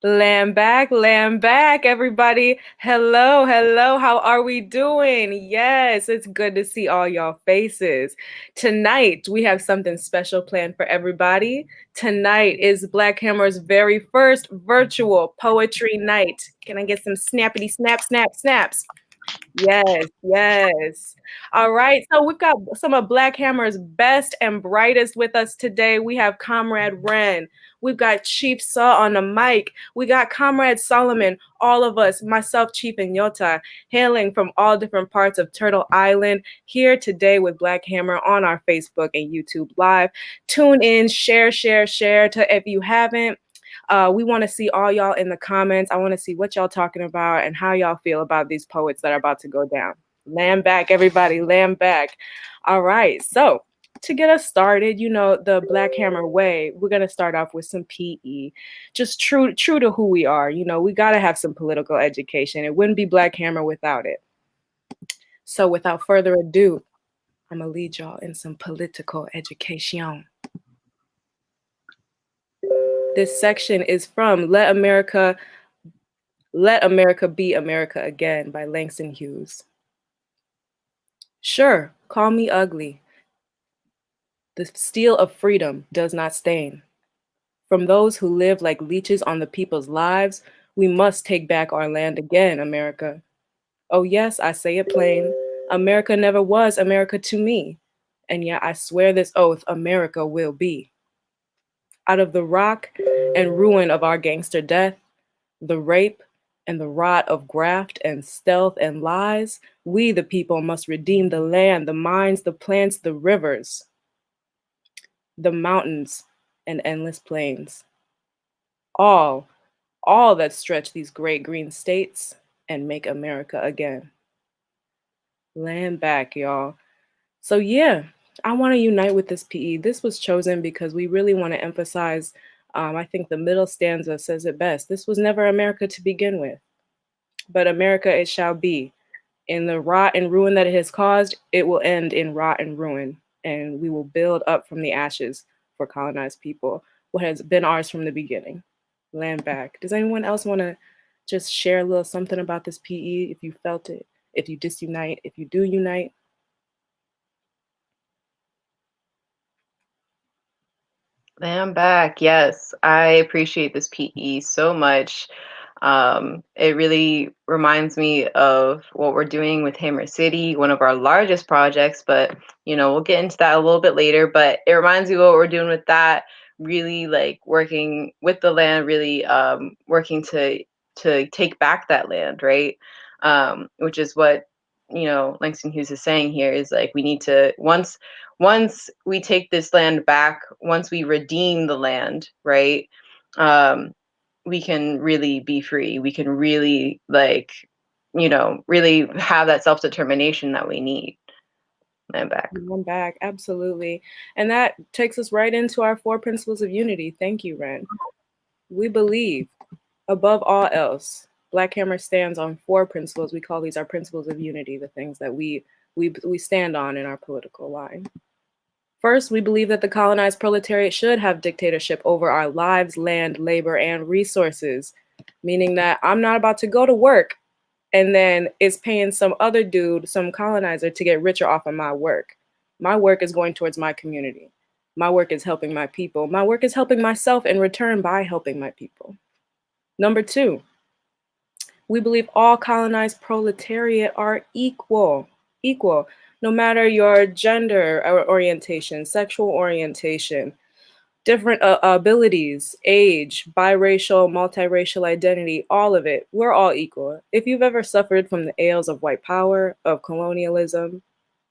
Lamb back, everybody. Hello, hello. How are we doing? Yes, it's good to see all y'all faces. Tonight, we have something special planned for everybody. Tonight is Black Hammer's very first virtual poetry night. Can I get some snappity snap, snap, snaps? Yes, yes. All right. So we've got some of Black Hammer's best and brightest with us today. We have Comrade Ren. We've got Chief Saw on the mic. We got Comrade Solomon, all of us, myself, Chief and Yota, hailing from all different parts of Turtle Island, here today with Black Hammer on our Facebook and YouTube Live. Tune in, share, share, share to if you haven't. We want to see all y'all in the comments. I want to see what y'all talking about and how y'all feel about these poets that are about to go down. Lamb back, everybody, lamb back. All right, so to get us started, you know, the Black Hammer way, we're going to start off with some PE. Just true to who we are. You know, we got to have some political education. It wouldn't be Black Hammer without it. So without further ado, I'm going to lead y'all in some political education. This section is from Let America Be America Again by Langston Hughes. Sure, call me ugly. The steel of freedom does not stain. From those who live like leeches on the people's lives, we must take back our land again, America. Oh yes, I say it plain. America never was America to me. And yet I swear this oath, America will be. Out of the rock and ruin of our gangster death, the rape and the rot of graft and stealth and lies, we the people must redeem the land, the mines, the plants, the rivers, the mountains and endless plains. All that stretch these great green states and make America again. Land back, y'all. So yeah, I want to unite with this PE. This was chosen because we really want to emphasize, I think the middle stanza says it best. This was never America to begin with, but America it shall be. In the rot and ruin that it has caused, it will end in rot and ruin, and we will build up from the ashes for colonized people, what has been ours from the beginning. Land back. Does anyone else want to just share a little something about this PE, if you felt it, if you disunite, if you do unite? I'm back. Yes, I appreciate this PE so much. It really reminds me of what we're doing with Hammer City, one of our largest projects, but we'll get into that a little bit later. But it reminds me of what we're doing with that, really like working with the land, really working to take back that land, right? Which is what Langston Hughes is saying here is like we need to once we take this land back, once we redeem the land, right? We can really be free. We can really really have that self-determination that we need. I'm back. I'm back, absolutely. And that takes us right into our 4 principles of unity. Thank you, Ren. We believe, above all else, Black Hammer stands on 4 principles. We call these our principles of unity, the things that we stand on in our political line. First, we believe that the colonized proletariat should have dictatorship over our lives, land, labor, and resources, meaning that I'm not about to go to work and then it's paying some other dude, some colonizer, to get richer off of my work. My work is going towards my community. My work is helping my people. My work is helping myself in return by helping my people. Number 2, we believe all colonized proletariat are equal, no matter your gender orientation, sexual orientation, different abilities, age, biracial, multiracial identity, all of it. We're all equal. If you've ever suffered from the ails of white power, of colonialism,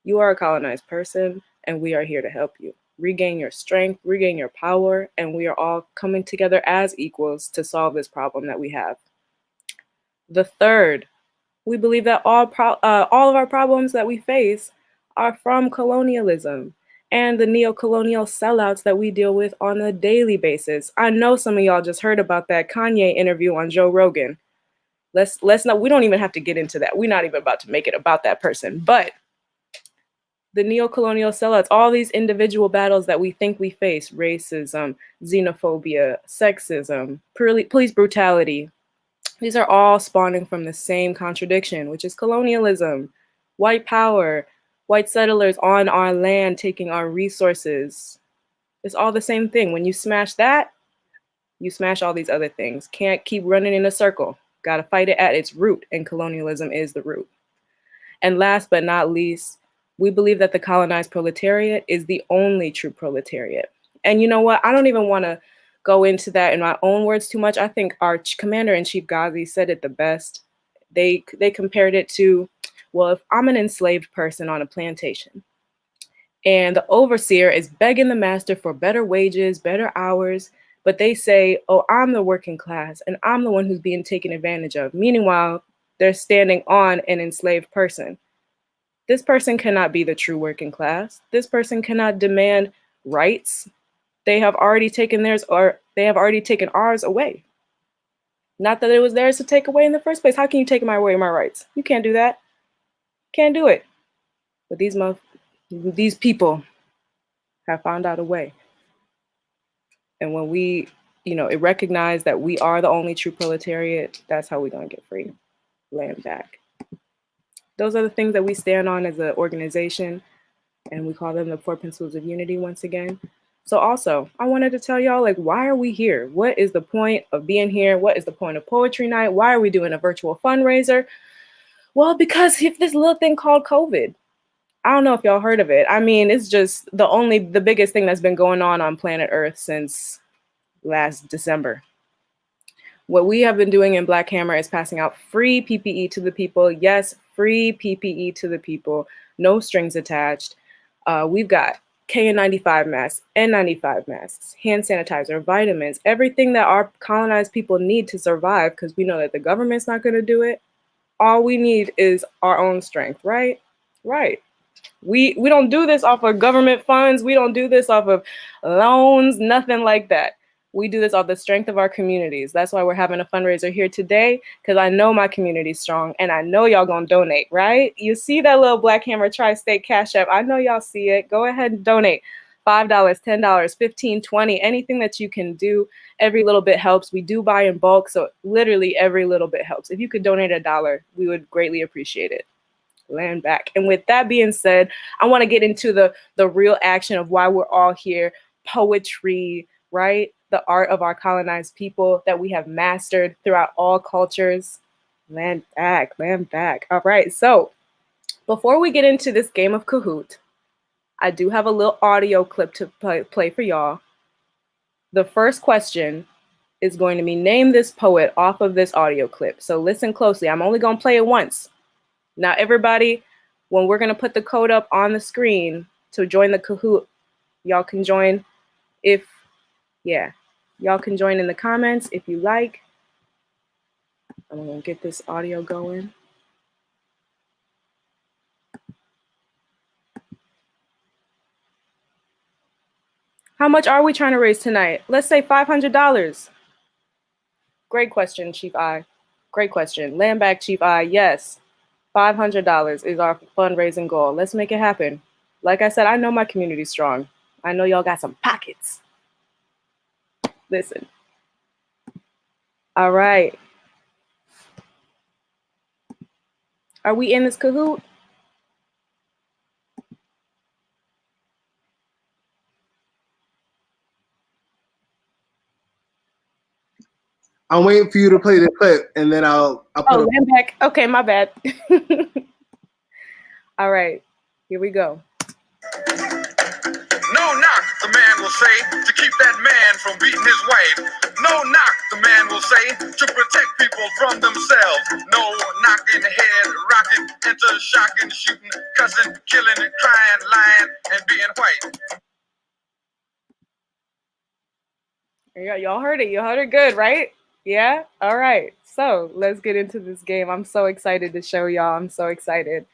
you are a colonized person, and we are here to help you. Regain your strength, regain your power, and we are all coming together as equals to solve this problem that we have. The third, we believe that all of our problems that we face are from colonialism and the neo-colonial sellouts that we deal with on a daily basis. I know some of y'all just heard about that Kanye interview on Joe Rogan. Let's not, we don't even have to get into that. We're not even about to make it about that person. But the neo-colonial sellouts, all these individual battles that we think we face, racism, xenophobia, sexism, police brutality, these are all spawning from the same contradiction, which is colonialism, white power, white settlers on our land taking our resources. It's all the same thing. When you smash that, you smash all these other things. Can't keep running in a circle. Got to fight it at its root, and colonialism is the root. And last but not least, we believe that the colonized proletariat is the only true proletariat. And you know what? I don't even want to go into that in my own words too much. I think our commander-in-chief Ghazi said it the best. They compared it to, well, if I'm an enslaved person on a plantation and the overseer is begging the master for better wages, better hours, but they say, oh, I'm the working class and I'm the one who's being taken advantage of. Meanwhile, they're standing on an enslaved person. This person cannot be the true working class. This person cannot demand rights. They have already taken theirs, or they have already taken ours away. Not that it was theirs to take away in the first place. How can you take away my rights? You can't do that. Can't do it. But these people have found out a way. And when we, recognize that we are the only true proletariat, that's how we're going to get free. Land back. Those are the things that we stand on as an organization, and we call them the 4 Principles of Unity once again. So also, I wanted to tell y'all, why are we here? What is the point of being here? What is the point of Poetry Night? Why are we doing a virtual fundraiser? Well, because if this little thing called COVID, I don't know if y'all heard of it. I mean, it's just the biggest thing that's been going on planet Earth since last December. What we have been doing in Black Hammer is passing out free PPE to the people. Yes, free PPE to the people, no strings attached. We've got KN95 masks, N95 masks, hand sanitizer, vitamins, everything that our colonized people need to survive, because we know that the government's not going to do it. All we need is our own strength, right? Right. We don't do this off of government funds. We don't do this off of loans, nothing like that. We do this off the strength of our communities. That's why we're having a fundraiser here today, because I know my community's strong and I know y'all gonna donate, right? You see that little BlackHammerTriState Cash App. I know y'all see it. Go ahead and donate. $5, $10, $15, $20, anything that you can do. Every little bit helps. We do buy in bulk, so literally every little bit helps. If you could donate $1, we would greatly appreciate it. Land back. And with that being said, I want to get into the real action of why we're all here. Poetry, right? The art of our colonized people that we have mastered throughout all cultures. Land back, land back. All right, so before we get into this game of Kahoot, I do have a little audio clip to play for y'all. The first question is going to be, name this poet off of this audio clip. So listen closely. I'm only going to play it once. Now, everybody, when we're going to put the code up on the screen to join the Kahoot, y'all can join y'all can join in the comments if you like. I'm going to get this audio going. How much are we trying to raise tonight? Let's say $500. Great question, Chief I. Great question. Land back, Chief I. Yes, $500 is our fundraising goal. Let's make it happen. Like I said, I know my community's strong. I know y'all got some pockets. Listen. All right. Are we in this Kahoot? I'm waiting for you to play the clip, and then I'll put it. I'm back. Okay, my bad. All right, here we go. No knock, the man will say, to keep that man from beating his wife. No knock, the man will say, to protect people from themselves. No knock in the head, rocking, enter shocking, shooting, cussing, killing, crying, lying, and being white. Y'all heard it. You heard it good, right? Yeah? All right. So let's get into this game. I'm so excited to show y'all. I'm so excited.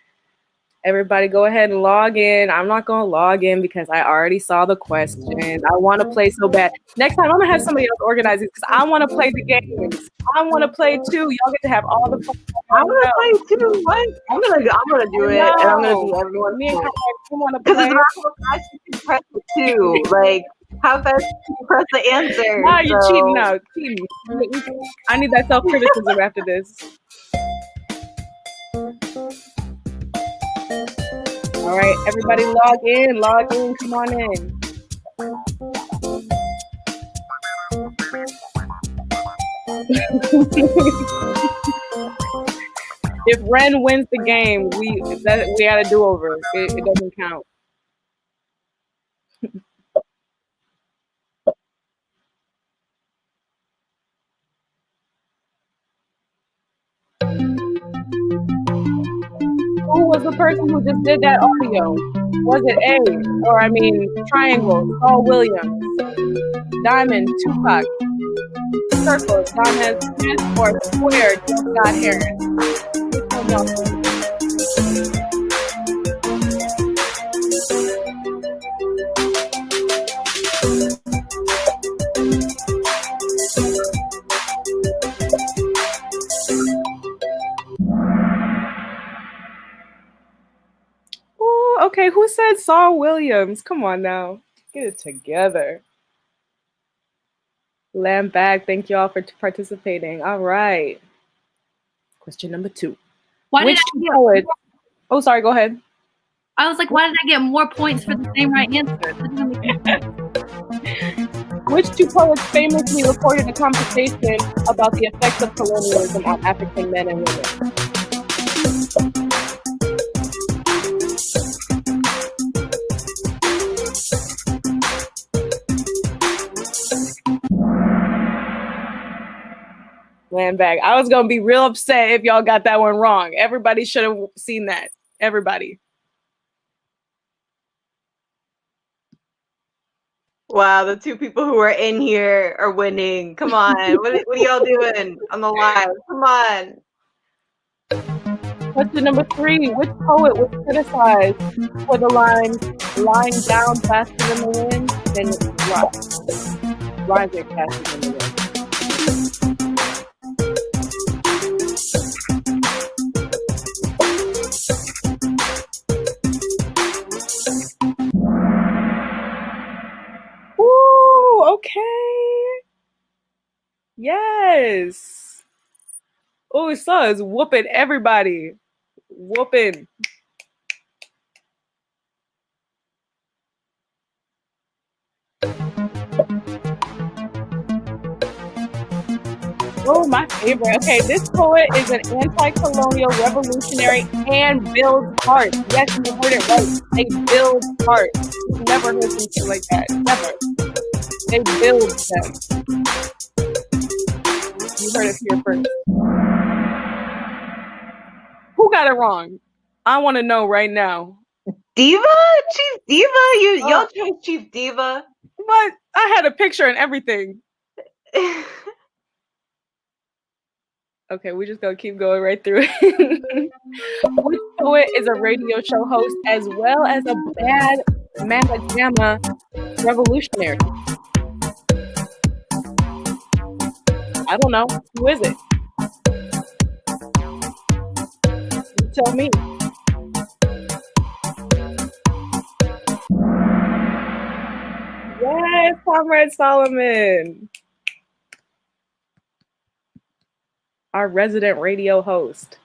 Everybody go ahead and log in. I'm not going to log in because I already saw the question. I want to play so bad. Next time, I'm going to have somebody else organize it because I want to play the games. I want to play too. Y'all get to have all the fun. I'm gonna play too. What? I'm gonna do it, and I'm gonna be everyone. Me and Conrad, we want to Because play. it's not so fast you can press it too. Like, how fast can you press the answer? Nah, you're cheating now. Cheating. I need that self-criticism after this. All right, everybody log in, come on in. If Ren wins the game, we got a do-over. It doesn't count. Who was the person who just did that audio? Was it Triangle, Saul Williams, Diamond, Tupac, Circle, John Smith, or Square, Scott Harris? Which one y'all think? Okay, who said Saul Williams? Come on now. Get it together. Lamb bag, thank y'all for participating. All right. Question number 2. Which two poets? Oh, sorry, go ahead. I was like, why did I get more points for the same right answer? Which two poets famously recorded a conversation about the effects of colonialism on African men and women? Land bag. I was gonna be real upset if y'all got that one wrong. Everybody should have seen that. Everybody. Wow, the two people who are in here are winning. Come on. What are y'all doing on the live? Come on. Question number 3. Which poet was criticized for the line lying down faster than the wind? Then rising faster than the wind. Ooh, okay. Yes. Oh, it says whooping everybody. Whooping. Oh, my favorite. Okay, this poet is an anti-colonial revolutionary and builds hearts. Yes, you heard it right. They build hearts. You've never heard something like that. Never. They build them. You heard it here first. Who got it wrong? I want to know right now. Diva? Chief Diva? Y'all chose Chief Diva? But I had a picture and everything. Okay, we just gonna keep going right through it. Which poet is a radio show host as well as a bad mamma jamma revolutionary? I don't know. Who is it? You tell me. Yes, Comrade Solomon. Our resident radio host.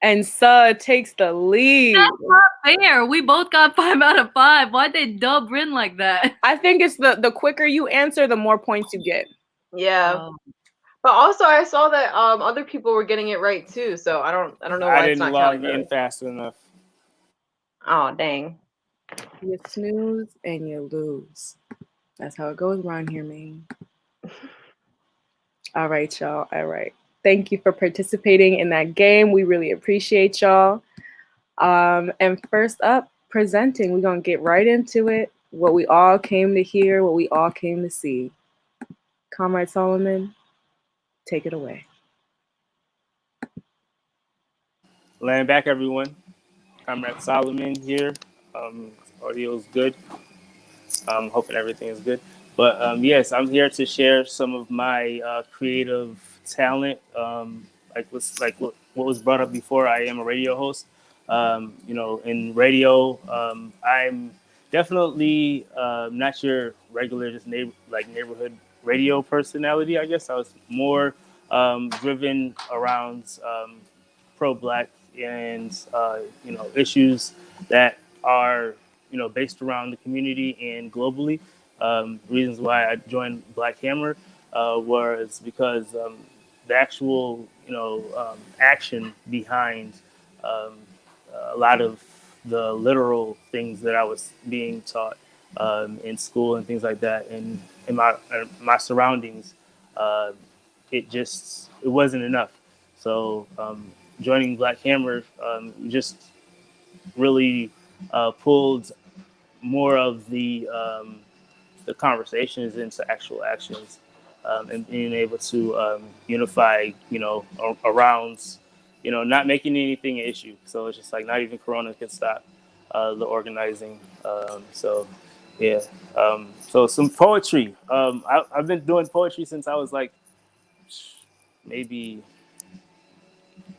And Sud takes the lead. That's not fair. We both got 5 out of 5. Why'd they dub Rin like that? I think it's the quicker you answer, the more points you get. Yeah. But also I saw that other people were getting it right too, so I don't know why I it's didn't not log counted. in fast enough. Oh dang. You snooze and you lose. That's how it goes around here, man. All right, y'all. All right. Thank you for participating in that game. We really appreciate y'all. And first up, presenting, we're going to get right into it. What we all came to hear, what we all came to see. Comrade Solomon, take it away. Land back, everyone. Comrade Solomon here. Audio is good. Hoping everything is good. But yes, I'm here to share some of my creative talent. What was brought up before, I am a radio host. In radio, I'm definitely not your regular just neighborhood radio personality. I guess I was more driven around pro-black and issues that are based around the community and globally. Reasons why I joined Black Hammer was because the actual action behind um, a lot of the literal things that I was being taught in school and things like that, and in my surroundings, uh, it wasn't enough. So joining Black Hammer just really pulled more of the conversations into actual actions, and being able to unify, around, not making anything an issue. So it's just like not even Corona can stop the organizing. Yeah. So some poetry. I've been doing poetry since I was like maybe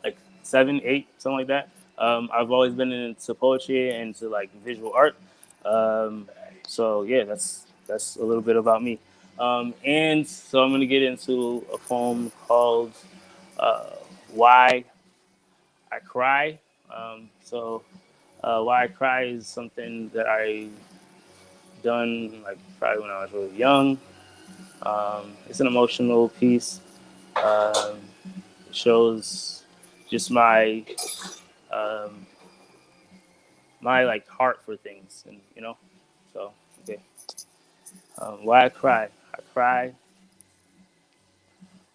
like 7, 8, something like that. I've always been into poetry and into like visual art. So yeah, that's a little bit about me. And so I'm gonna get into a poem called uh, "Why I Cry." "Why I Cry" is something that I done like probably when I was really young. It's an emotional piece. Um, it shows just um, my like heart for things, and so okay. Why I cry? I cry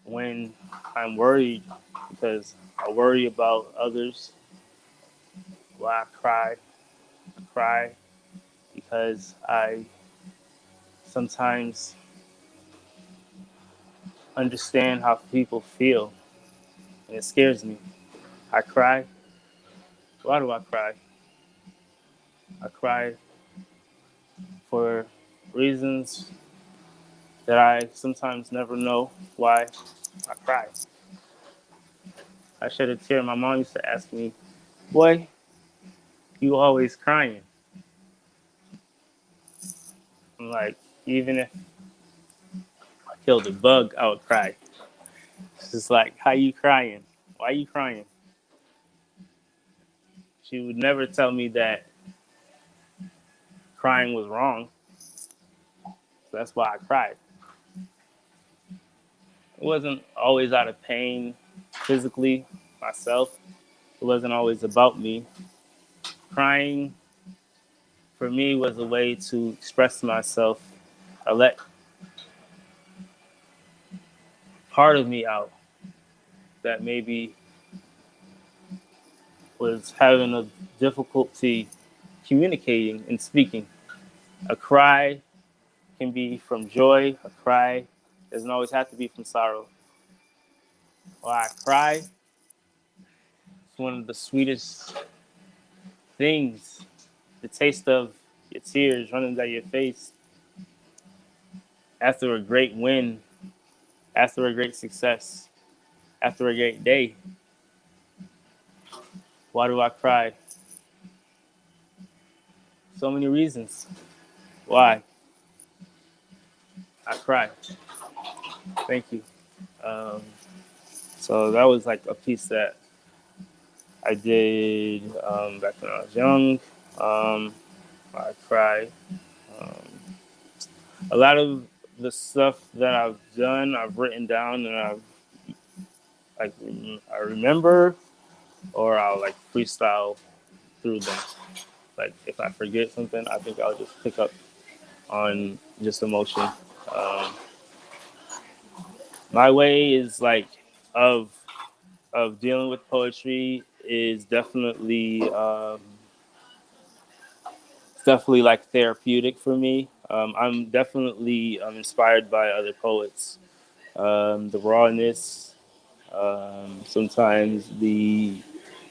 when I'm worried because I worry about others. Why I cry? I cry because I sometimes understand how people feel, and it scares me. I cry. Why do I cry? I cry for reasons that I sometimes never know why I cry. I shed a tear. My mom used to ask me, "Boy, you always crying." I'm like, even if I killed a bug, I would cry. It's just like, how you crying? Why are you crying? She would never tell me that crying was wrong. So that's why I cried. It wasn't always out of pain physically myself. It wasn't always about me. Crying for me was a way to express myself. I let part of me out that maybe was having a difficulty communicating and speaking. A cry can be from joy. A cry doesn't always have to be from sorrow. Why I cry, it's one of the sweetest things. The taste of your tears running down your face after a great win, after a great success, after a great day. Why do I cry? So many reasons why I cry. Thank you. Um, so that was like a piece that I did back when I was young. I cry. Um, a lot of the stuff that I've done, I've written down, and like I remember, or I'll like freestyle through them. Like if I forget something, I think I'll just pick up on just emotion. Um, my way is like of dealing with poetry is definitely like therapeutic for me. I'm definitely inspired by other poets. The rawness, sometimes the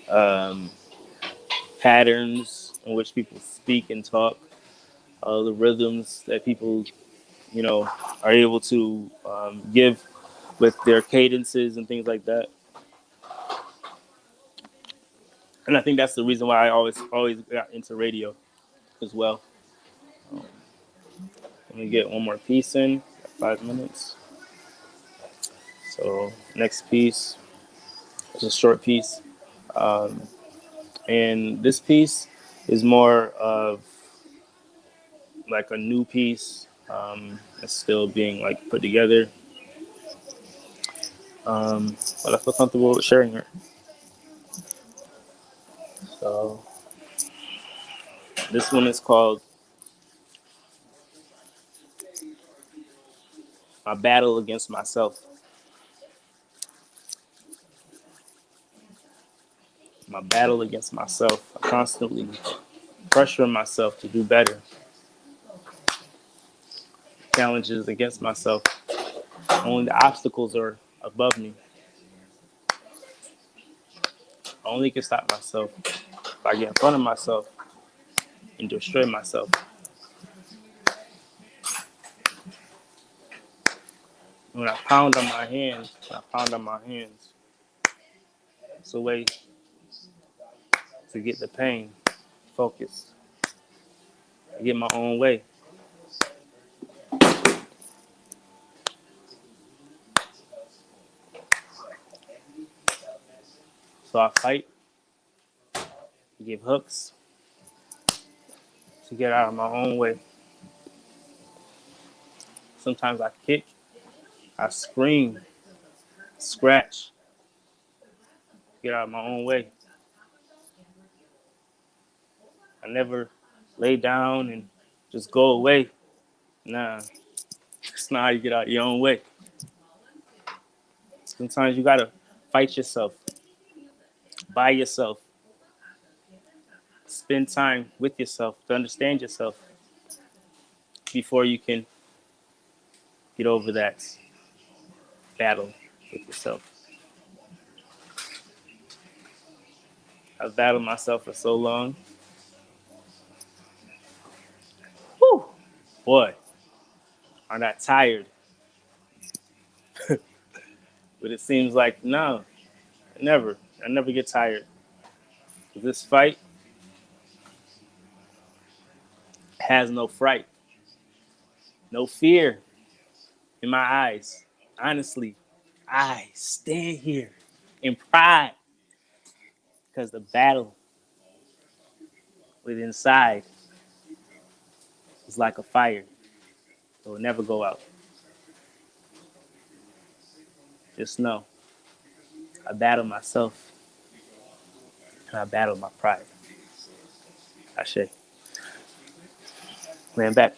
um, patterns in which people speak and talk, the rhythms that people, you know, are able to give with their cadences and things like that. And I think that's the reason why I always got into radio as well. Let me get one more piece in, 5 minutes. So next piece is a short piece. And this piece is more of like a new piece. It's still being like put together. But I feel comfortable with sharing it. So this one is called My Battle Against Myself. My battle against myself. I constantly pressure myself to do better. Challenges against myself. Only the obstacles are above me. I only can stop myself if I get in front of myself and destroy myself. When I pound on my hands, it's a way to get the pain focused. I get my own way. So I fight, give hooks to get out of my own way. Sometimes I kick, I scream, scratch, get out of my own way. I never lay down and just go away. Nah, it's not how you get out of your own way. Sometimes you gotta fight yourself, by yourself, spend time with yourself to understand yourself before you can get over that battle with yourself. I've battled myself for so long. Whew. Boy, I'm not tired. But it seems like, no, never. I never get tired. This fight has no fright, no fear in my eyes. Honestly, I stand here in pride because the battle within inside is like a fire. It will never go out. Just know, I battle myself and I battle my pride. Ashe. Ran back.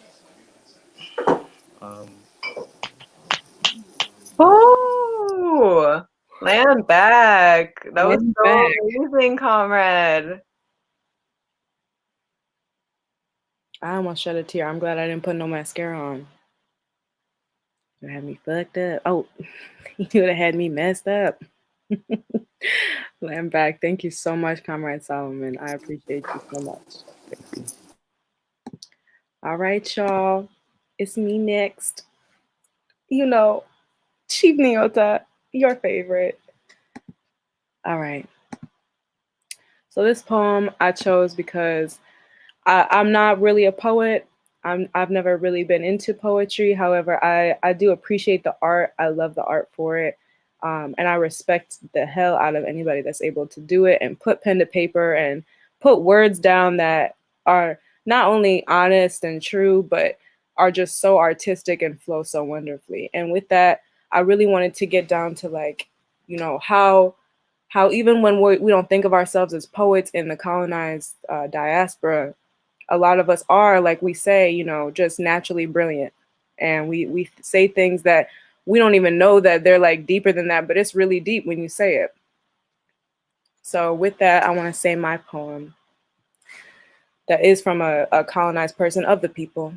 Oh, land back. That was Land so back. amazing, comrade. I almost shed a tear. I'm glad I didn't put no mascara on. You had me fucked up. Oh, you would have had me messed up. Land back. Thank you so much, Comrade Solomon. I appreciate you so much. Thank you. All right, y'all. It's me next. You know, Chief Nyota, your favorite. All right. So this poem I chose because I'm not really a poet. I've never really been into poetry. However, I do appreciate the art. I love the art for it. And I respect the hell out of anybody that's able to do it and put pen to paper and put words down that are not only honest and true, but are just so artistic and flow so wonderfully. And with that, I really wanted to get down to, like, you know, how even when we don't think of ourselves as poets in the colonized diaspora, a lot of us are, like we say, you know, just naturally brilliant. And we say things that we don't even know that they're like deeper than that, but it's really deep when you say it. So with that, I want to say my poem that is from a colonized person of the people.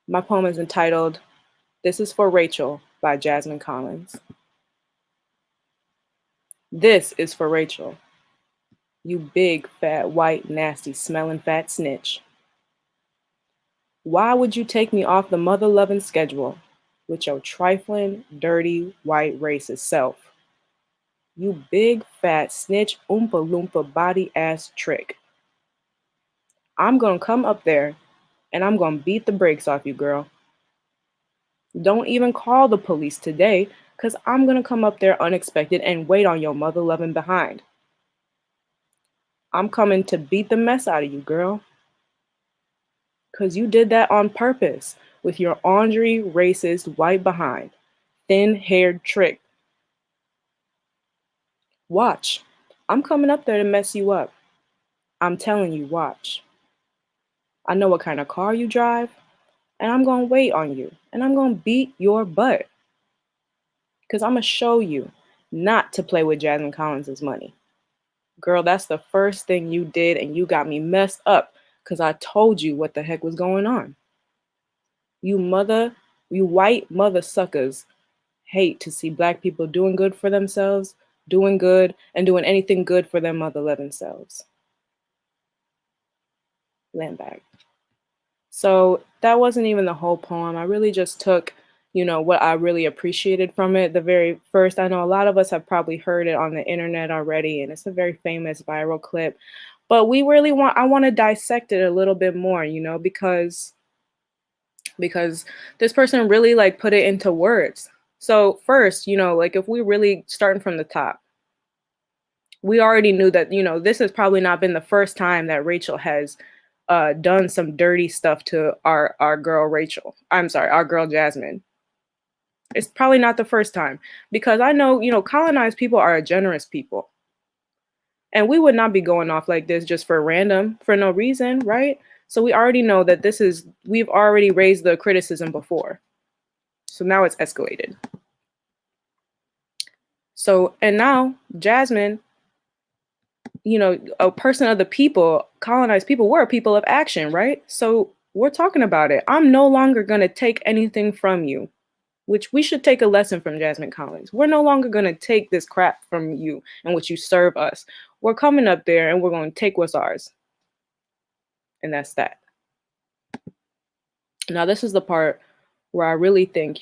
My poem is entitled, This is for Rachel by Jasmine Collins. This is for Rachel. You big, fat, white, nasty, smelling fat snitch. Why would you take me off the mother-loving schedule with your trifling, dirty, white, racist self? You big, fat, snitch, oompa loompa, body-ass trick. I'm gonna come up there and I'm gonna beat the brakes off you, girl. Don't even call the police today, because I'm gonna come up there unexpected and wait on your mother-loving behind. I'm coming to beat the mess out of you, girl. Because you did that on purpose with your ornery, racist, white behind, thin-haired trick. Watch. I'm coming up there to mess you up. I'm telling you, watch. I know what kind of car you drive, and I'm going to wait on you, and I'm going to beat your butt. Because I'm going to show you not to play with Jasmine Collins' money. Girl, that's the first thing you did, and you got me messed up because I told you what the heck was going on. You white mother suckers hate to see black people doing good for themselves, doing good, and doing anything good for their mother-loving selves. Land back. So that wasn't even the whole poem. I really just took, what I really appreciated from it. The very first, I know a lot of us have probably heard it on the internet already, and it's a very famous viral clip. But I want to dissect it a little bit more, because this person really put it into words. So first, if we really starting from the top, we already knew that, this has probably not been the first time that Rachel has done some dirty stuff to our girl Rachel. I'm sorry, our girl Jasmine. It's probably not the first time, because I know, colonized people are a generous people. And we would not be going off like this just for no reason, right? So we already know that we've already raised the criticism before. So now it's escalated. So, and now Jasmine, a person of the people, colonized people, we're a people of action, right? So we're talking about it. I'm no longer going to take anything from you, which we should take a lesson from Jasmine Collins. We're no longer going to take this crap from you and what you serve us. We're coming up there and we're going to take what's ours. And that's that. Now, this is the part where I really think,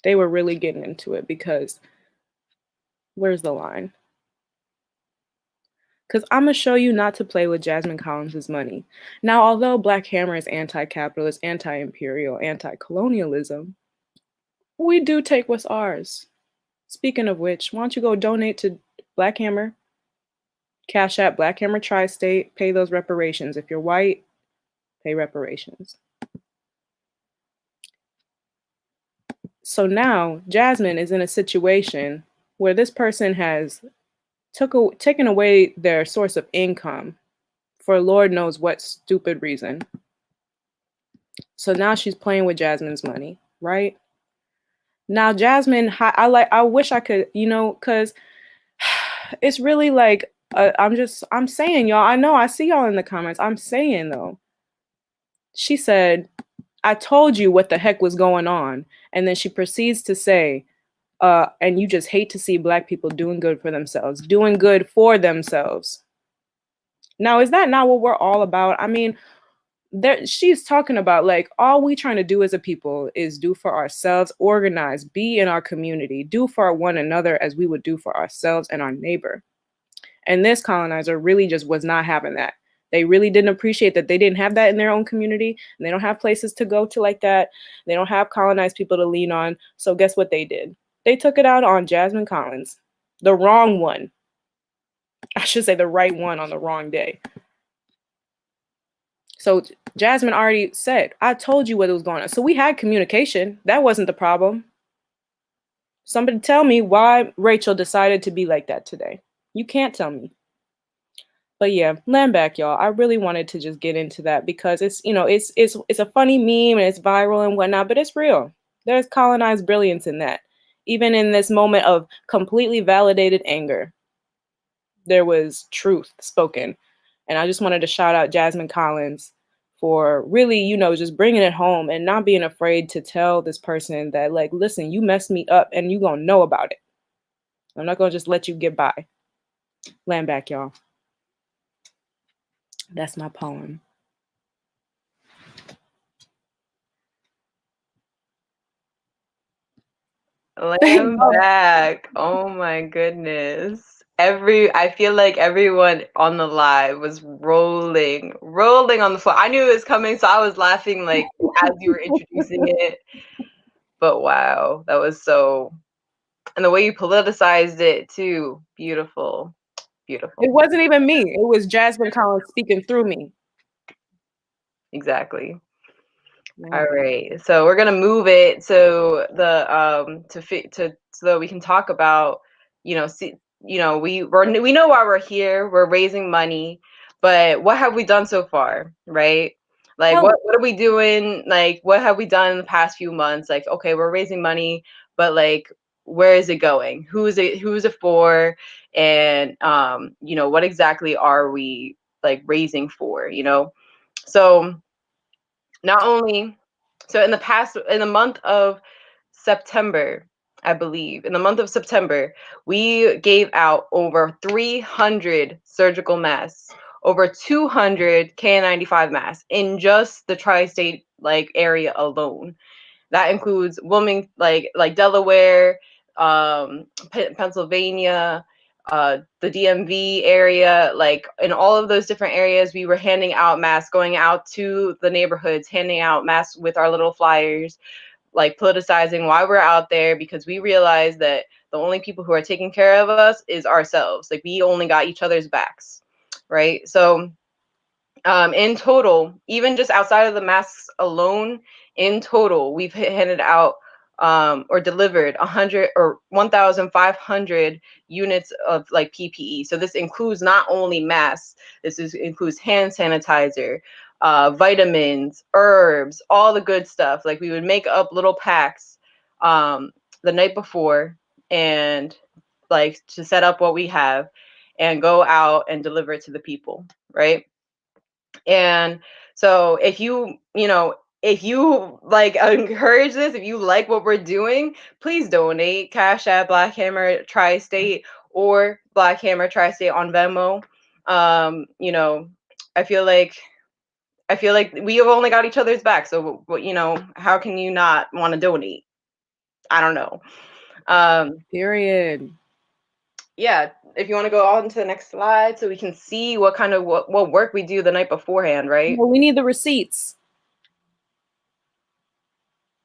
they were really getting into it, because where's the line? Because I'm going to show you not to play with Jasmine Collins' money. Now, although Black Hammer is anti-capitalist, anti-imperial, anti-colonialism, we do take what's ours. Speaking of which, why don't you go donate to Black Hammer, CASHAPP, BlackHammerTriState, pay those reparations. If you're white, pay reparations. So now Jasmine is in a situation where this person has taken away their source of income for Lord knows what stupid reason. So now she's playing with Jasmine's money, right? Now Jasmine, I wish I could, because it's really I'm saying, y'all, I know I see y'all in the comments. I'm saying though, she said, I told you what the heck was going on. And then she proceeds to say, and you just hate to see Black people doing good for themselves, doing good for themselves. Now, is that not what we're all about? I mean, she's talking about all we trying to do as a people is do for ourselves, organize, be in our community, do for one another as we would do for ourselves and our neighbor. And this colonizer really just was not having that. They really didn't appreciate that they didn't have that in their own community, and they don't have places to go to like that. They don't have colonized people to lean on. So guess what they did? They took it out on Jasmine Collins, the wrong one. I should say the right one on the wrong day. So Jasmine already said, I told you what was going on. So we had communication. That wasn't the problem. Somebody tell me why Rachel decided to be like that today. You can't tell me. But yeah, land back, y'all. I really wanted to just get into that because it's, it's a funny meme and it's viral and whatnot, but it's real. There's colonized brilliance in that. Even in this moment of completely validated anger, there was truth spoken. And I just wanted to shout out Jasmine Collins for really, just bringing it home and not being afraid to tell this person that, listen, you messed me up and you gonna know about it. I'm not gonna just let you get by. Land back, y'all. That's my poem. Lamb back. Oh my goodness. I feel like everyone on the live was rolling on the floor. I knew it was coming, so I was laughing like as you were introducing it. But wow, that was so, and the way you politicized it too. Beautiful. Beautiful. It wasn't even me. It was Jasmine Collins speaking through me. Exactly. All right, so we're gonna move it so so that we can talk about, we know why we're here. We're raising money, but what have we done so far, right? Like, what are we doing? Like, what have we done in the past few months? Like, okay, we're raising money, but like, where is it going? Who is it for? And what exactly are we like raising for? So not only, so in the month of September, I believe, in the month of September, we gave out over 300 surgical masks, over 200 KN95 masks in just the tri-state like area alone. That includes Wilmington, like Delaware, Pennsylvania, the DMV area, like in all of those different areas, we were handing out masks, going out to the neighborhoods, handing out masks with our little flyers, like politicizing why we're out there, because we realized that the only people who are taking care of us is ourselves. Like, we only got each other's backs, right? So in total, even just outside of the masks alone, in total, we've handed out or delivered 100 or 1,500 units of like PPE. So this includes not only masks, includes hand sanitizer, vitamins, herbs, all the good stuff. Like, we would make up little packs the night before and like to set up what we have and go out and deliver it to the people, right? And so if if you like encourage this, if you like what we're doing, please donate. CASHAPP BlackHammerTriState or BlackHammerTriState on Venmo. I feel like we have only got each other's back. So how can you not want to donate? I don't know. Period. Yeah, if you want to go on to the next slide so we can see what kind of what work we do the night beforehand, right? Well, we need the receipts.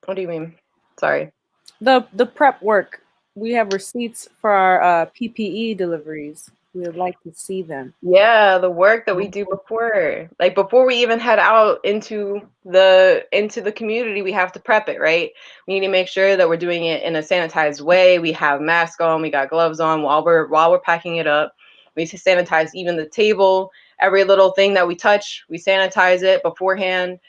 What do you mean? Sorry. The prep work. We have receipts for our PPE deliveries. We would like to see them. Yeah, the work that we do before we even head out into the community, we have to prep it, right? We need to make sure that we're doing it in a sanitized way. We have masks on, we got gloves on while we're packing it up. We sanitize even the table, every little thing that we touch, we sanitize it beforehand.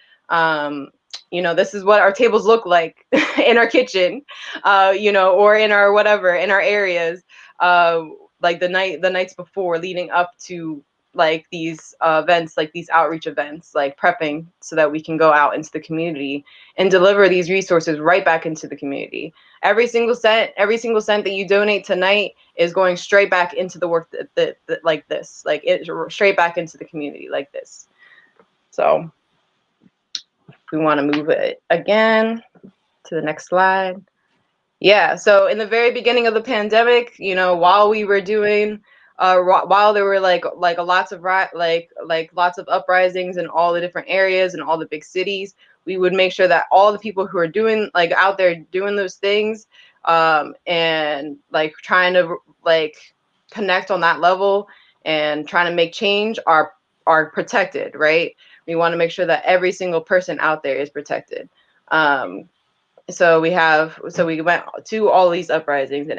This is what our tables look like in our kitchen, or in our whatever, in our areas. Like the nights before, leading up to like these events, like these outreach events, like prepping so that we can go out into the community and deliver these resources right back into the community. Every single cent that you donate tonight is going straight back into the work that like this, like it straight back into the community like this. So we want to move it again to the next slide. Yeah, so in the very beginning of the pandemic, while we were doing, while there were like lots of lots of uprisings in all the different areas and all the big cities, we would make sure that all the people who are doing like out there doing those things, and like trying to like connect on that level and trying to make change are protected, right? We want to make sure that every single person out there is protected. So we went to all these uprisings and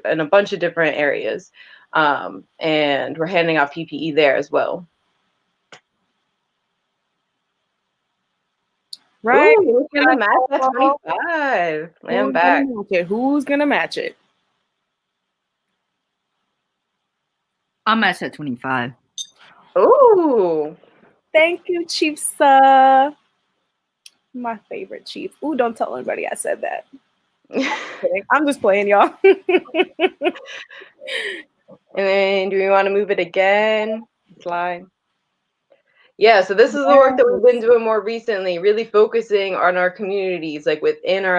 in a bunch of different areas, and we're handing out PPE there as well. Right. Ooh, who's gonna match that 25? Lamb back. Who's gonna match it? I'll match at 25. Ooh. Thank you, Chief Sir. My favorite chief. Ooh, don't tell anybody I said that. I'm just playing, y'all. And then do we want to move it again? Slide. Yeah, so this is the work that we've been doing more recently, really focusing on our communities, like within our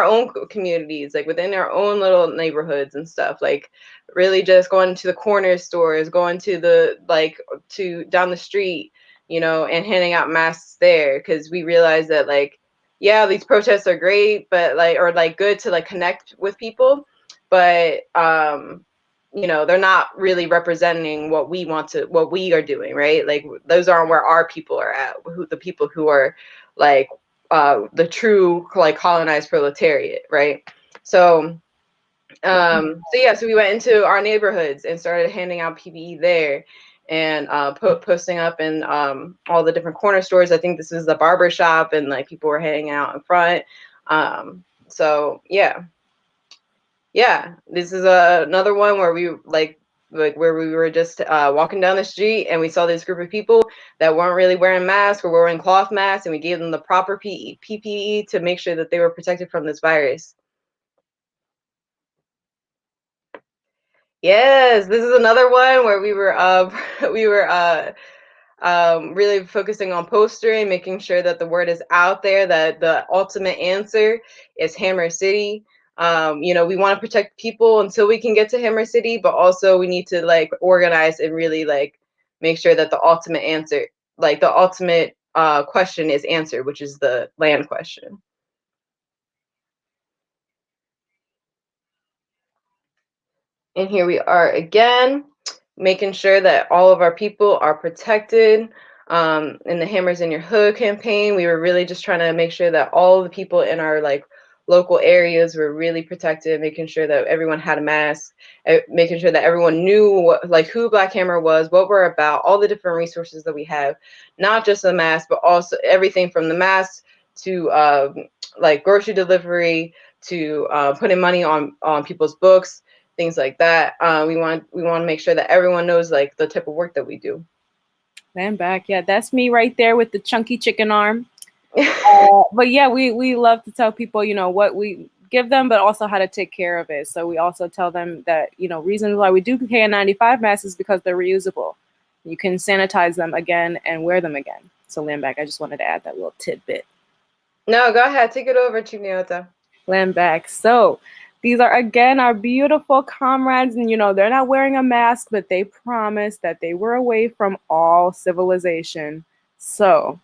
own communities, like within our own little neighborhoods and stuff. Like really just going to the corner stores, going to to down the street, and handing out masks there, because we realize that yeah, these protests are great, but good to connect with people, but they're not really representing what we are doing, right? Like those aren't where our people are at, the people who are the true colonized proletariat, right? So so we went into our neighborhoods and started handing out PPE there, and posting up in all the different corner stores. I think this is the barber shop, and people were hanging out in front. So yeah, this is another one where we where we were just walking down the street, and we saw this group of people that weren't really wearing masks or wearing cloth masks, and we gave them the proper PPE to make sure that they were protected from this virus. Yes, this is another one where we were really focusing on postering, making sure that the word is out there that the ultimate answer is Hammer City. We want to protect people until we can get to Hammer City, but also we need to organize and really make sure that the ultimate answer, the ultimate question is answered, which is the land question. And here we are again, making sure that all of our people are protected. In the Hammers in Your Hood campaign, we were really just trying to make sure that all the people in our local areas were really protected, making sure that everyone had a mask, making sure that everyone knew who Black Hammer was, what we're about, all the different resources that we have, not just the mask, but also everything from the mask to grocery delivery to putting money on people's books, things like that. We want to make sure that everyone knows the type of work that we do. Land back, yeah, that's me right there with the chunky chicken arm. But yeah, we love to tell people, what we give them, but also how to take care of it. So we also tell them that, reasons why we do KN95 masks is because they're reusable. You can sanitize them again and wear them again. So land back, I just wanted to add that little tidbit. No, go ahead, take it over, Chiniota. Land back. So these are, again, our beautiful comrades, and they're not wearing a mask, but they promised that they were away from all civilization. So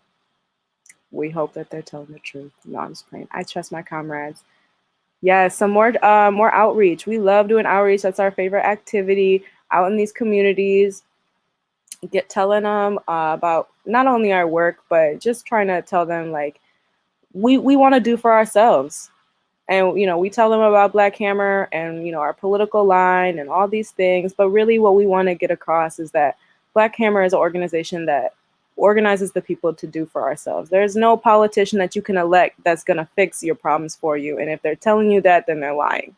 we hope that they're telling the truth. No, I'm just playing. I trust my comrades. Yeah, some more outreach. We love doing outreach. That's our favorite activity, out in these communities. Telling them about not only our work, but just trying to tell them we want to do for ourselves. And, we tell them about Black Hammer and, our political line and all these things. But really what we want to get across is that Black Hammer is an organization that organizes the people to do for ourselves. There's no politician that you can elect that's going to fix your problems for you. And if they're telling you that, then they're lying.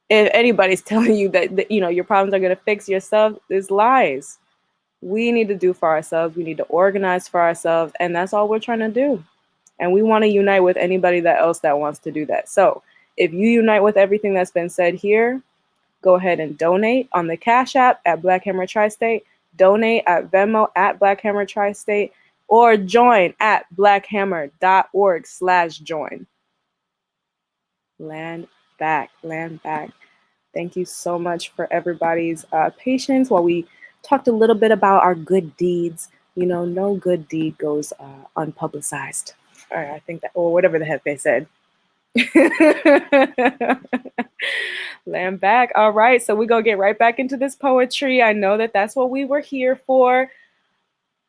If anybody's telling you that your problems are going to fix yourself, it's lies. We need to do for ourselves. We need to organize for ourselves. And that's all we're trying to do. And we want to unite with anybody else that wants to do that. So if you unite with everything that's been said here, go ahead and donate on the Cash App at BlackHammerTriState, donate at Venmo at BlackHammerTriState, or join at blackhammer.org/join. Land back. Thank you so much for everybody's patience while we talked a little bit about our good deeds. No good deed goes unpublicized. All right, I think that, or whatever the heck they said. Land back. All right, so we're going to get right back into this poetry. I know that that's what we were here for.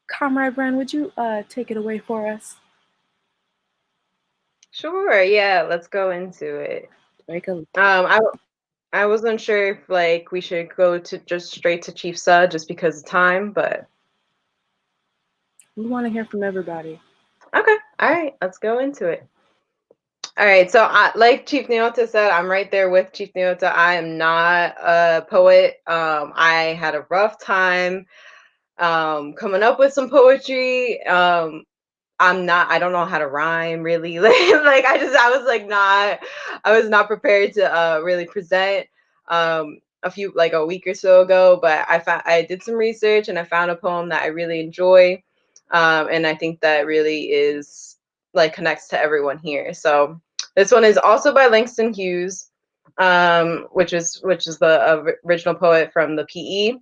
Comrade Bren, would you take it away for us? Sure, yeah, let's go into it. I wasn't sure if we should go to just straight to Chief Sud just because of time, but we want to hear from everybody. Okay. All right. Let's go into it. All right. So like Chief Nyota said, I'm right there with Chief Nyota. I am not a poet. I had a rough time coming up with some poetry. I don't know how to rhyme really. I was not prepared to really present. a week or so ago, but I did some research and I found a poem that I really enjoy, and I think that really is like connects to everyone here. So this one is also by Langston Hughes, which is the original poet from the PE.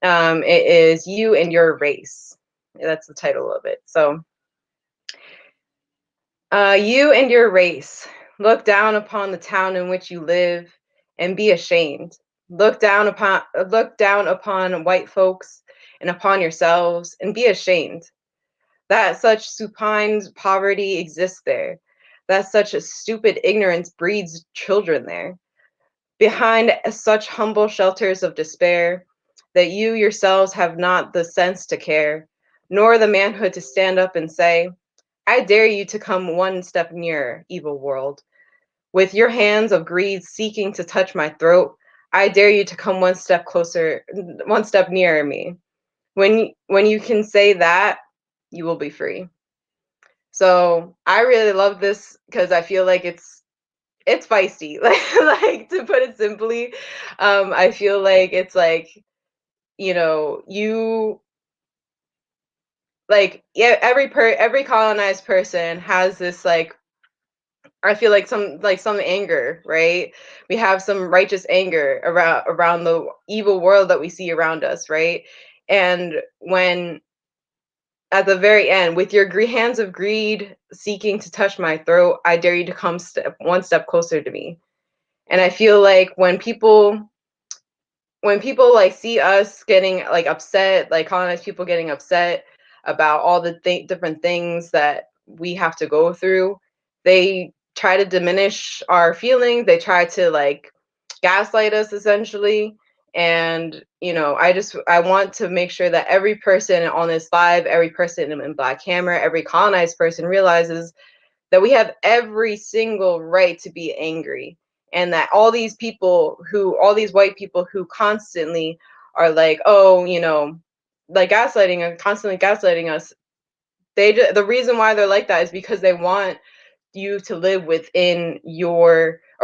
It is You and Your Race. That's the title of it. So, you and your race, look down upon the town in which you live and be ashamed. Look down upon white folks and upon yourselves and be ashamed that such supine poverty exists there, that such a stupid ignorance breeds children there. Behind such humble shelters of despair, that you yourselves have not the sense to care, nor the manhood to stand up and say, I dare you to come one step nearer, evil world. With your hands of greed seeking to touch my throat, I dare you to come one step closer, one step nearer me. When you can say that, you will be free. So I really love this because I feel like it's feisty. Like to put it simply, I feel like it's like, you like, yeah, every colonized person has this like, I feel like some anger, right? We have some righteous anger around the evil world that we see around us, right? And when at the very end, with your hands of greed seeking to touch my throat, I dare you to come one step closer to me. And I feel like when people like see us getting like upset, like colonized people getting upset about all the different things that we have to go through, they try to diminish our feelings. They try to like gaslight us essentially. And I want to make sure that every person on this live, every person in Black Hammer, every colonized person realizes that we have every single right to be angry, and that all these white people who constantly are like, oh, like constantly gaslighting us, the reason why they're like that is because they want you to live within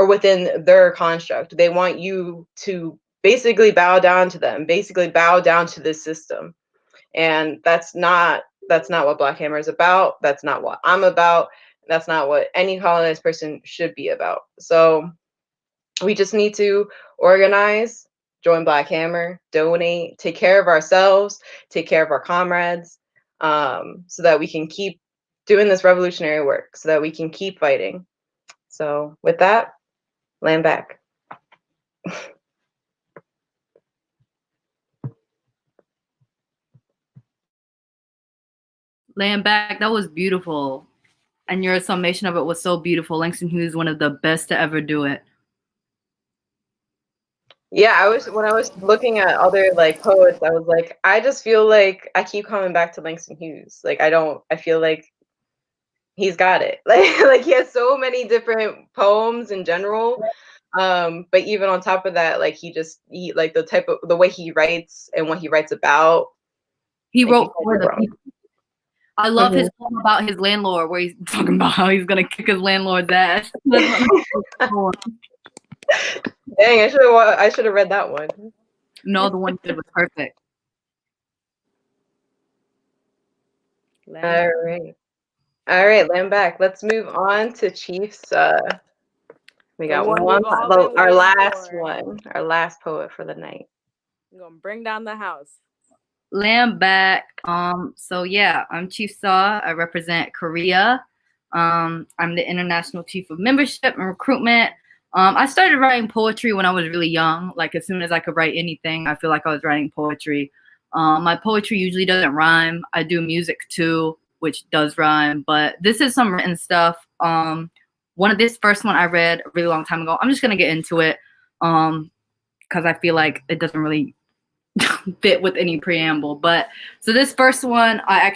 within their construct. They want you to basically bow down to them, basically bow down to this system. And that's not what Black Hammer is about. That's not what I'm about. That's not what any colonized person should be about. So we just need to organize, join Black Hammer, donate, take care of ourselves, take care of our comrades, so that we can keep doing this revolutionary work, so that we can keep fighting. So with that, land back. Laying back, that was beautiful. And your summation of it was so beautiful. Langston Hughes is one of the best to ever do it. Yeah, when I was looking at other like poets, I was like, I just feel like I keep coming back to Langston Hughes. Like I feel like he's got it. Like he has so many different poems in general. But even on top of that, like he like the way he writes and what he writes about. He like, wrote for the people. I love his poem about his landlord, where he's talking about how he's gonna kick his landlord's ass. Dang, I should have read that one. No, the one you did was perfect. All right, land back. Let's move on to Chief's. We got our last poet for the night. I'm gonna bring down the house. Land back. So yeah, I'm Chief Saw. I represent Korea. I'm the International Chief of Membership and Recruitment. I started writing poetry when I was really young. Like as soon as I could write anything, I feel like I was writing poetry. My poetry usually doesn't rhyme. I do music too, which does rhyme, but this is some written stuff. This first one I read a really long time ago. I'm just gonna get into it because I feel like it doesn't really fit with any preamble. But so this first one I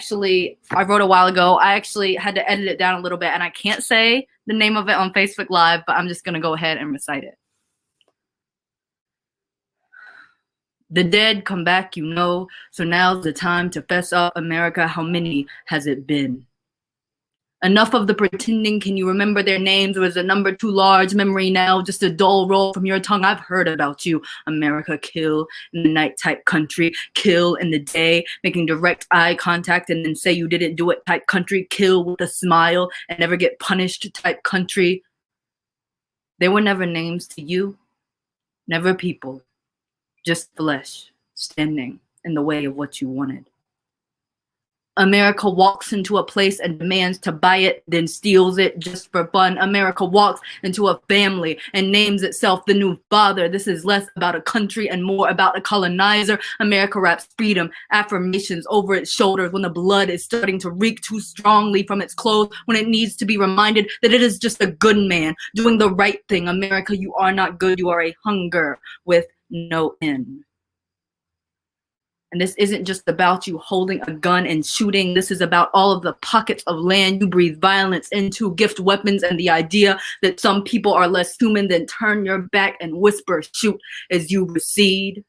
wrote a while ago. I actually had to edit it down a little bit, and I can't say the name of it on Facebook Live, but I'm just gonna go ahead and recite it. The dead come back, so now's the time to fess up, America. How many has it been? Enough of the pretending. Can you remember their names? Or is a number too large? Memory now, just a dull roll from your tongue. I've heard about you. America, kill in the night type country. Kill in the day, making direct eye contact and then say you didn't do it type country. Kill with a smile and never get punished type country. There were never names to you. Never people. Just flesh standing in the way of what you wanted. America walks into a place and demands to buy it, then steals it just for fun. America walks into a family and names itself the new father. This is less about a country and more about a colonizer. America wraps freedom, affirmations over its shoulders when the blood is starting to reek too strongly from its clothes, when it needs to be reminded that it is just a good man doing the right thing. America, you are not good. You are a hunger with no end. And this isn't just about you holding a gun and shooting. This is about all of the pockets of land you breathe violence into, gift weapons, and the idea that some people are less human than turn your back and whisper, shoot, as you recede.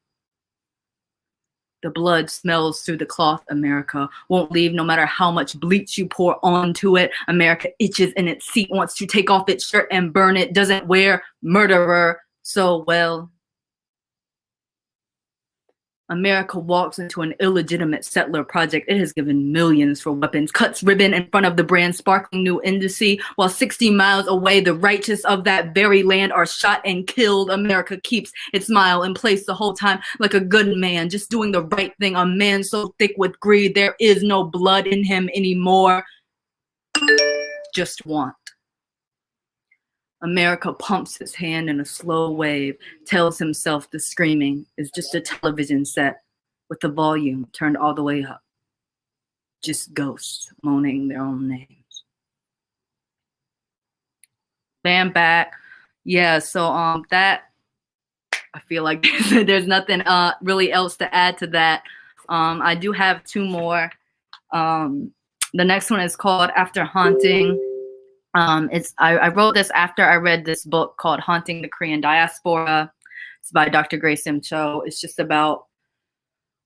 The blood smells through the cloth, America. Won't leave no matter how much bleach you pour onto it. America itches in its seat, wants to take off its shirt and burn it, doesn't wear murderer so well. America walks into an illegitimate settler project. It has given millions for weapons, cuts ribbon in front of the brand sparkling new industry, while 60 miles away, the righteous of that very land are shot and killed. America keeps its smile in place the whole time like a good man, just doing the right thing. A man so thick with greed, there is no blood in him anymore. Just want. America pumps his hand in a slow wave, tells himself the screaming is just a television set with the volume turned all the way up. Just ghosts moaning their own names. Bam back. Yeah, so that, I feel like there's nothing really else to add to that. I do have two more. The next one is called After Haunting. I wrote this after I read this book called Haunting the Korean Diaspora. It's by Dr. Grace M. Cho. It's just about,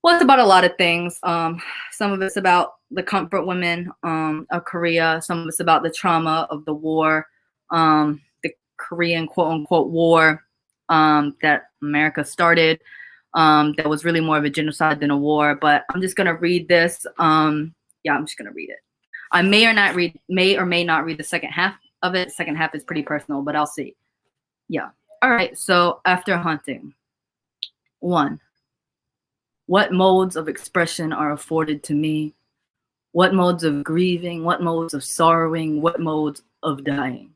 well, it's about a lot of things. Some of it's about the comfort women of Korea. Some of it's about the trauma of the war, the Korean quote unquote war that America started. That was really more of a genocide than a war. But I'm just gonna read this. I'm just gonna read it. I may or may not read the second half of it. Second half is pretty personal, but I'll see. Yeah. All right. So After Haunting. 1. What modes of expression are afforded to me? What modes of grieving? What modes of sorrowing? What modes of dying?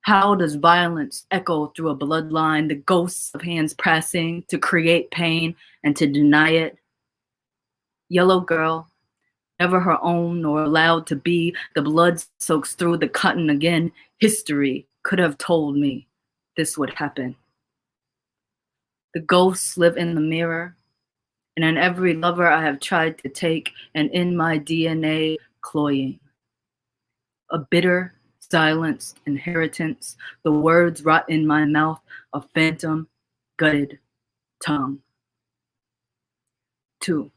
How does violence echo through a bloodline, the ghosts of hands pressing to create pain and to deny it? Yellow girl, never her own nor allowed to be, the blood soaks through the cotton again. History could have told me this would happen. The ghosts live in the mirror, and in every lover I have tried to take, and in my DNA cloying. A bitter, silenced inheritance, the words rot in my mouth, a phantom, gutted tongue. 2.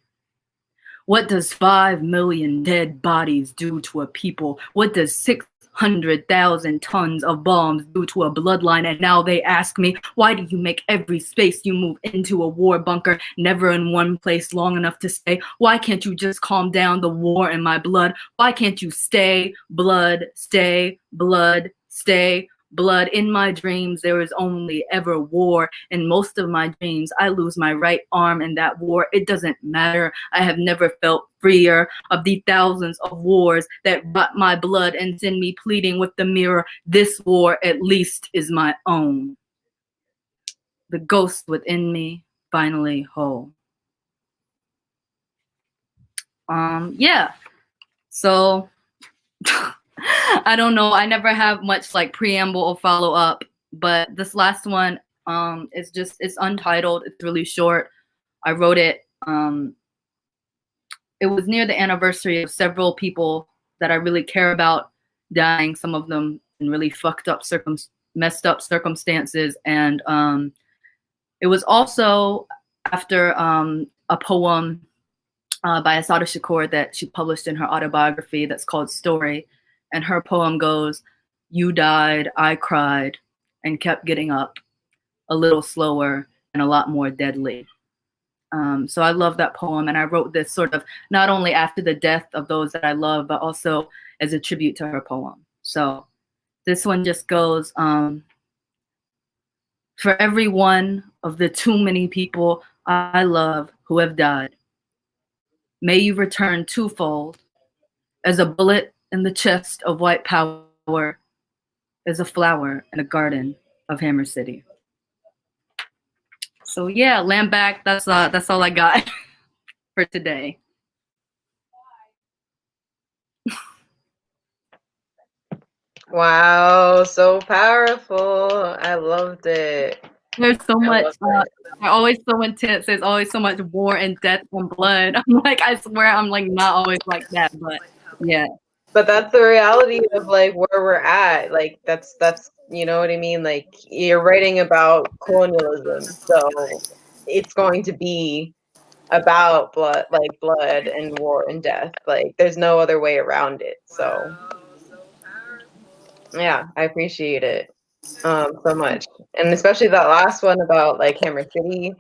What does 5 million dead bodies do to a people? What does 600,000 tons of bombs do to a bloodline? And now they ask me, why do you make every space you move into a war bunker, never in one place long enough to stay? Why can't you just calm down the war in my blood? Why can't you stay, blood, stay, blood, stay? Blood. In my dreams, there is only ever war. In most of my dreams, I lose my right arm in that war. It doesn't matter. I have never felt freer of the thousands of wars that rot my blood and send me pleading with the mirror. This war, at least, is my own. The ghost within me, finally whole. Yeah. So... I don't know. I never have much like preamble or follow up, but this last one is just, it's untitled. It's really short. I wrote it. It was near the anniversary of several people that I really care about dying, some of them in really fucked up, messed up circumstances. And it was also after a poem by Asada Shakur that she published in her autobiography that's called Story. And her poem goes, "You died, I cried, and kept getting up, a little slower and a lot more deadly." So I love that poem, and I wrote this sort of not only after the death of those that I love, but also as a tribute to her poem. So this one just goes, for every one of the too many people I love who have died, may you return twofold, as a bullet in the chest of white power, as a flower in a garden of Hammer City. So yeah, land back. That's all I got for today. Wow, so powerful. I loved it. There's so I much. loved it. They're always so intense. There's always so much war and death and blood. I'm like, I swear, I'm like not always like that, but yeah. But that's the reality of like where we're at. Like that's you know what I mean? Like you're writing about colonialism. So it's going to be about blood and war and death. Like there's no other way around it. So yeah, I appreciate it so much. And especially that last one about like Hammer City.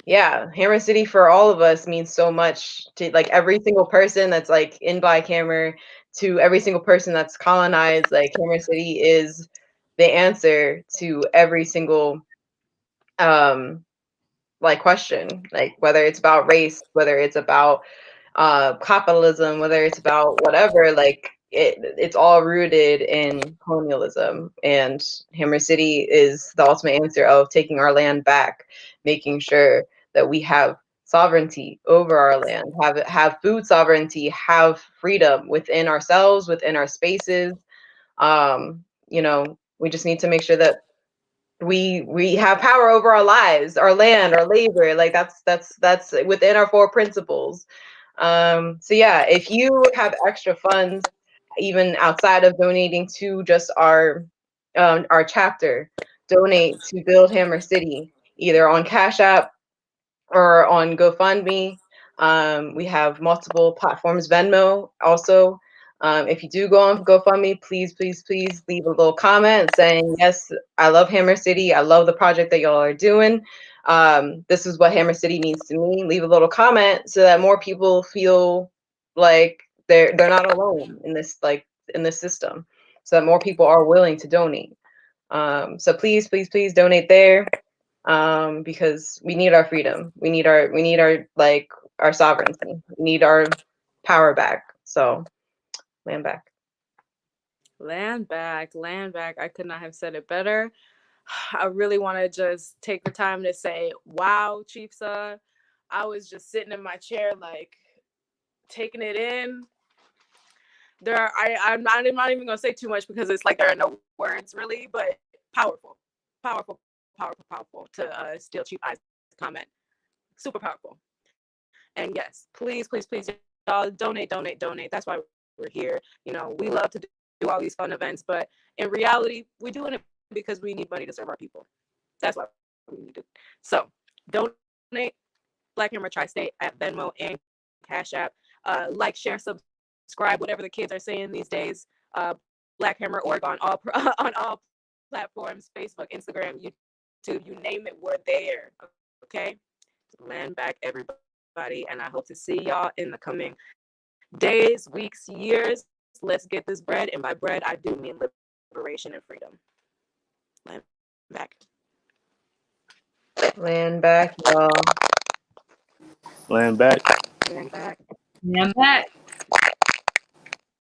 Yeah, Hammer City for all of us means so much to like every single person that's like in Black Hammer, to every single person that's colonized. Like Hammer City is the answer to every single like question, like whether it's about race, whether it's about capitalism, whether it's about whatever, like it's all rooted in colonialism. And Hammer City is the ultimate answer of taking our land back, making sure that we have sovereignty over our land, have food sovereignty, have freedom within ourselves, within our spaces. You know, we just need to make sure that we have power over our lives, our land, our labor. Like that's within our four principles. So yeah, if you have extra funds, even outside of donating to just our chapter, donate to Build Hammer City, either on Cash App or on GoFundMe. We have multiple platforms, Venmo also. If you do go on GoFundMe, please, please, please leave a little comment saying, yes, I love Hammer City. I love the project that y'all are doing. This is what Hammer City means to me. Leave a little comment so that more people feel like they're not alone in this system, so that more people are willing to donate. So please, please, please donate there. Because we need our freedom. We need our like our sovereignty. We need our power back. So land back. Land back, land back. I could not have said it better. I really want to just take the time to say, wow, Chief Sa. I was just sitting in my chair, like taking it in. I'm not even gonna say too much because it's like there are no words really, but powerful, powerful, powerful, powerful to steal Chief I's comment. Super powerful. And yes, please, please, please, y'all donate. That's why we're here. You know, we love to do all these fun events, but in reality, we're doing it because we need money to serve our people. That's why we need it. So donate BlackHammerTriState at Venmo and Cash App. Like, share, subscribe, whatever the kids are saying these days. BlackHammer.org on all platforms, Facebook, Instagram, YouTube, you name it, we're there. Okay? Land back, everybody, and I hope to see y'all in the coming days, weeks, years. Let's get this bread, and by bread, I do mean liberation and freedom. Land back. Land back, y'all. Land back. Land back. Yeah, I'm back.